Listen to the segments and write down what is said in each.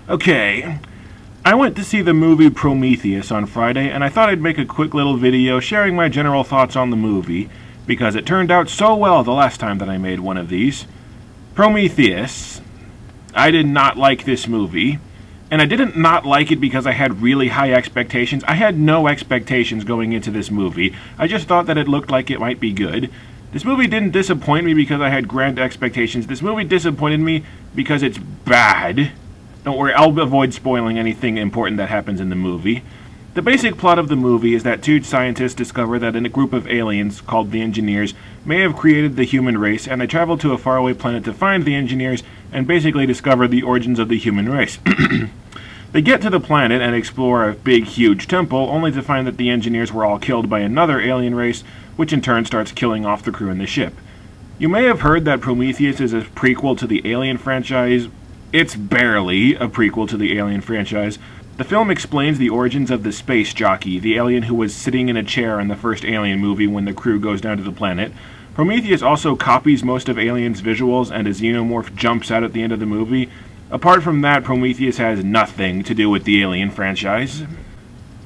Okay, I went to see the movie Prometheus on Friday, and I thought I'd make a quick little video sharing my general thoughts on the movie, because it turned out so well the last time that I made one of these. Prometheus. I did not like this movie, and I didn't not like it because I had really high expectations. I had no expectations going into this movie. I just thought that it looked like it might be good. This movie didn't disappoint me because I had grand expectations. This movie disappointed me because it's bad. Don't worry, I'll avoid spoiling anything important that happens in the movie. The basic plot of the movie is that two scientists discover that a group of aliens, called the Engineers, may have created the human race, and they travel to a faraway planet to find the Engineers and basically discover the origins of the human race. They get to the planet and explore a big, huge temple, only to find that the Engineers were all killed by another alien race, which in turn starts killing off the crew in the ship. You may have heard that Prometheus is a prequel to the Alien franchise. It's barely a prequel to the Alien franchise. The film explains the origins of the space jockey, the alien who was sitting in a chair in the first Alien movie when the crew goes down to the planet. Prometheus also copies most of Alien's visuals, and a xenomorph jumps out at the end of the movie. Apart from that, Prometheus has nothing to do with the Alien franchise.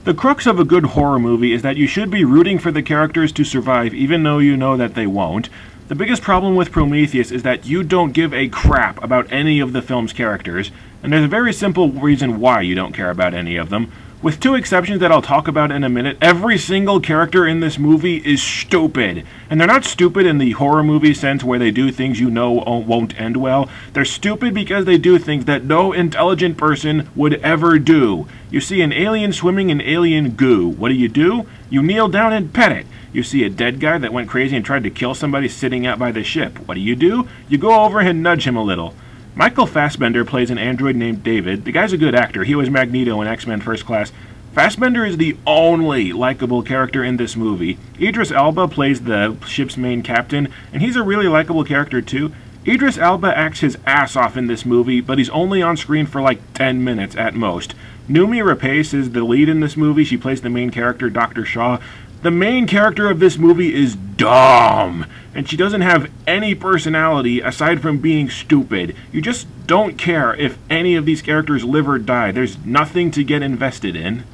The crux of a good horror movie is that you should be rooting for the characters to survive even though you know that they won't. The biggest problem with Prometheus is that you don't give a crap about any of the film's characters, and there's a very simple reason why you don't care about any of them. With two exceptions that I'll talk about in a minute, every single character in this movie is stupid. And they're not stupid in the horror movie sense where they do things you know won't end well. They're stupid because they do things that no intelligent person would ever do. You see an alien swimming in alien goo. What do? You kneel down and pet it. You see a dead guy that went crazy and tried to kill somebody sitting out by the ship. What do? You go over and nudge him a little. Michael Fassbender plays an android named David. The guy's a good actor. He was Magneto in X-Men First Class. Fassbender is the only likable character in this movie. Idris Elba plays the ship's main captain, and he's a really likable character too. Idris Elba acts his ass off in this movie, but he's only on screen for like 10 minutes at most. Noomi Rapace is the lead in this movie. She plays the main character, Dr. Shaw. The main character of this movie is dumb, and she doesn't have any personality aside from being stupid. You just don't care if any of these characters live or die. There's nothing to get invested in.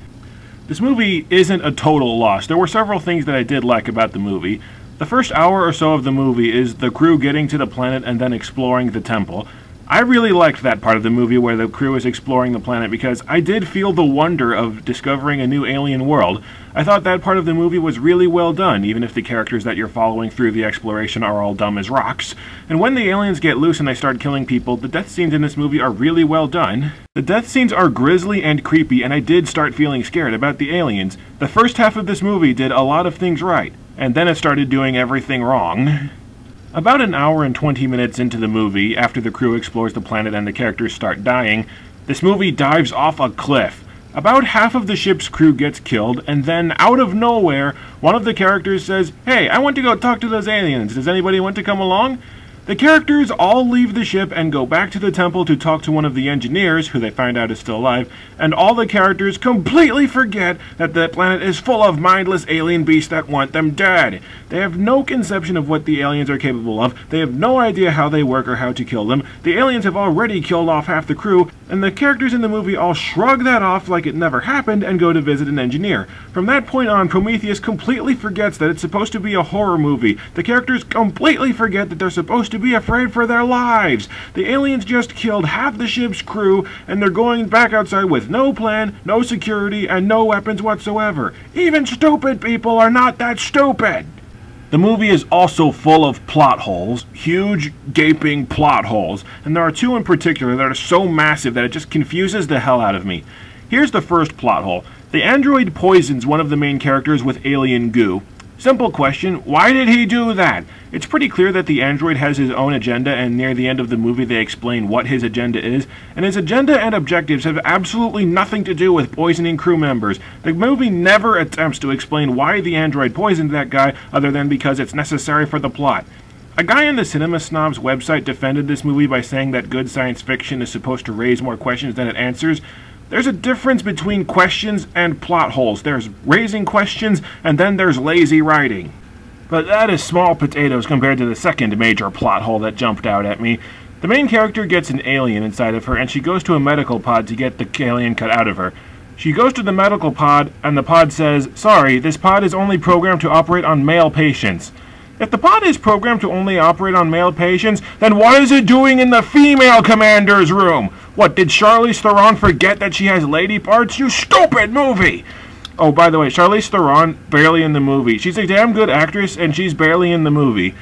This movie isn't a total loss. There were several things that I did like about the movie. The first hour or so of the movie is the crew getting to the planet and then exploring the temple. I really liked that part of the movie where the crew is exploring the planet because I did feel the wonder of discovering a new alien world. I thought that part of the movie was really well done, even if the characters that you're following through the exploration are all dumb as rocks. And when the aliens get loose and they start killing people, the death scenes in this movie are really well done. The death scenes are grisly and creepy, and I did start feeling scared about the aliens. The first half of this movie did a lot of things right, and then it started doing everything wrong. About an hour and 20 minutes into the movie, after the crew explores the planet and the characters start dying, this movie dives off a cliff. About half of the ship's crew gets killed, and then, out of nowhere, one of the characters says, "Hey, I want to go talk to those aliens. Does anybody want to come along?" The characters all leave the ship and go back to the temple to talk to one of the engineers, who they find out is still alive, and all the characters completely forget that the planet is full of mindless alien beasts that want them dead. They have no conception of what the aliens are capable of, they have no idea how they work or how to kill them, the aliens have already killed off half the crew, and the characters in the movie all shrug that off like it never happened and go to visit an engineer. From that point on, Prometheus completely forgets that it's supposed to be a horror movie. The characters completely forget that they're supposed to be afraid for their lives. The aliens just killed half the ship's crew, and they're going back outside with no plan, no security, and no weapons whatsoever. Even stupid people are not that stupid! The movie is also full of plot holes, huge, gaping plot holes, and there are two in particular that are so massive that it just confuses the hell out of me. Here's the first plot hole. The android poisons one of the main characters with alien goo. Simple question, why did he do that? It's pretty clear that the android has his own agenda, and near the end of the movie they explain what his agenda is, and his agenda and objectives have absolutely nothing to do with poisoning crew members. The movie never attempts to explain why the android poisoned that guy, other than because it's necessary for the plot. A guy in the Cinema Snobs website defended this movie by saying that good science fiction is supposed to raise more questions than it answers. There's a difference between questions and plot holes. There's raising questions, and then there's lazy writing. But that is small potatoes compared to the second major plot hole that jumped out at me. The main character gets an alien inside of her, and she goes to a medical pod to get the alien cut out of her. She goes to the medical pod, and the pod says, "Sorry, this pod is only programmed to operate on male patients." If the pod is programmed to only operate on male patients, then what is it doing in the female commander's room? What, did Charlize Theron forget that she has lady parts? You stupid movie! Oh, by the way, Charlize Theron, barely in the movie. She's a damn good actress, and she's barely in the movie.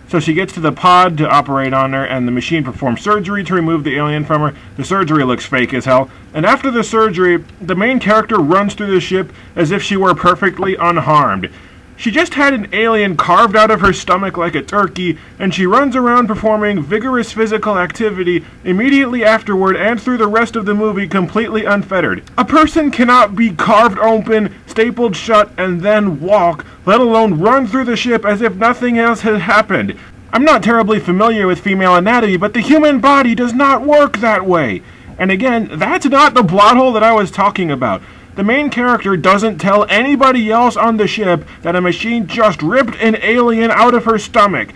So she gets to the pod to operate on her, and the machine performs surgery to remove the alien from her. The surgery looks fake as hell. And after the surgery, the main character runs through the ship as if she were perfectly unharmed. She just had an alien carved out of her stomach like a turkey, and she runs around performing vigorous physical activity immediately afterward and through the rest of the movie completely unfettered. A person cannot be carved open, stapled shut, and then walk, let alone run through the ship as if nothing else had happened. I'm not terribly familiar with female anatomy, but the human body does not work that way. And again, that's not the plot hole that I was talking about. The main character doesn't tell anybody else on the ship that a machine just ripped an alien out of her stomach.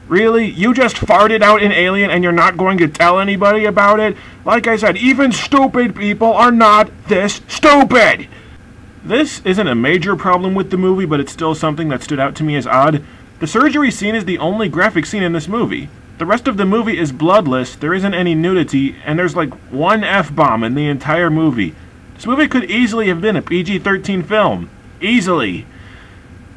Really? You just farted out an alien and you're not going to tell anybody about it? Like I said, even stupid people are not this stupid! This isn't a major problem with the movie, but it's still something that stood out to me as odd. The surgery scene is the only graphic scene in this movie. The rest of the movie is bloodless, there isn't any nudity, and there's like one F-bomb in the entire movie. This movie could easily have been a PG-13 film. Easily.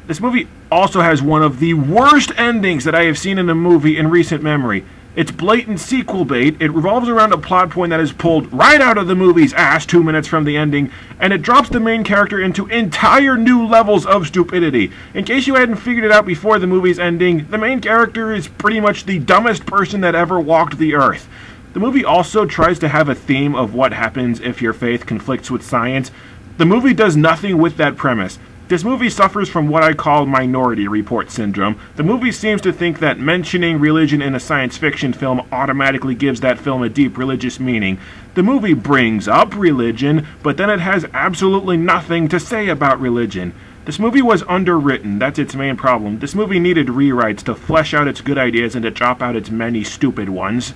This movie also has one of the worst endings that I have seen in a movie in recent memory. It's blatant sequel bait, it revolves around a plot point that is pulled right out of the movie's ass 2 minutes from the ending, and it drops the main character into entire new levels of stupidity. In case you hadn't figured it out before the movie's ending, the main character is pretty much the dumbest person that ever walked the earth. The movie also tries to have a theme of what happens if your faith conflicts with science. The movie does nothing with that premise. This movie suffers from what I call Minority Report syndrome. The movie seems to think that mentioning religion in a science fiction film automatically gives that film a deep religious meaning. The movie brings up religion, but then it has absolutely nothing to say about religion. This movie was underwritten, that's its main problem. This movie needed rewrites to flesh out its good ideas and to drop out its many stupid ones.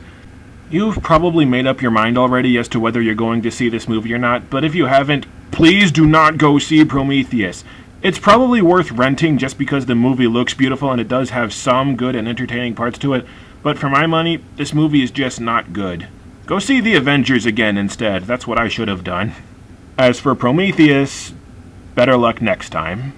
You've probably made up your mind already as to whether you're going to see this movie or not, but if you haven't, please do not go see Prometheus. It's probably worth renting just because the movie looks beautiful and it does have some good and entertaining parts to it, but for my money, this movie is just not good. Go see The Avengers again instead, that's what I should have done. As for Prometheus, better luck next time.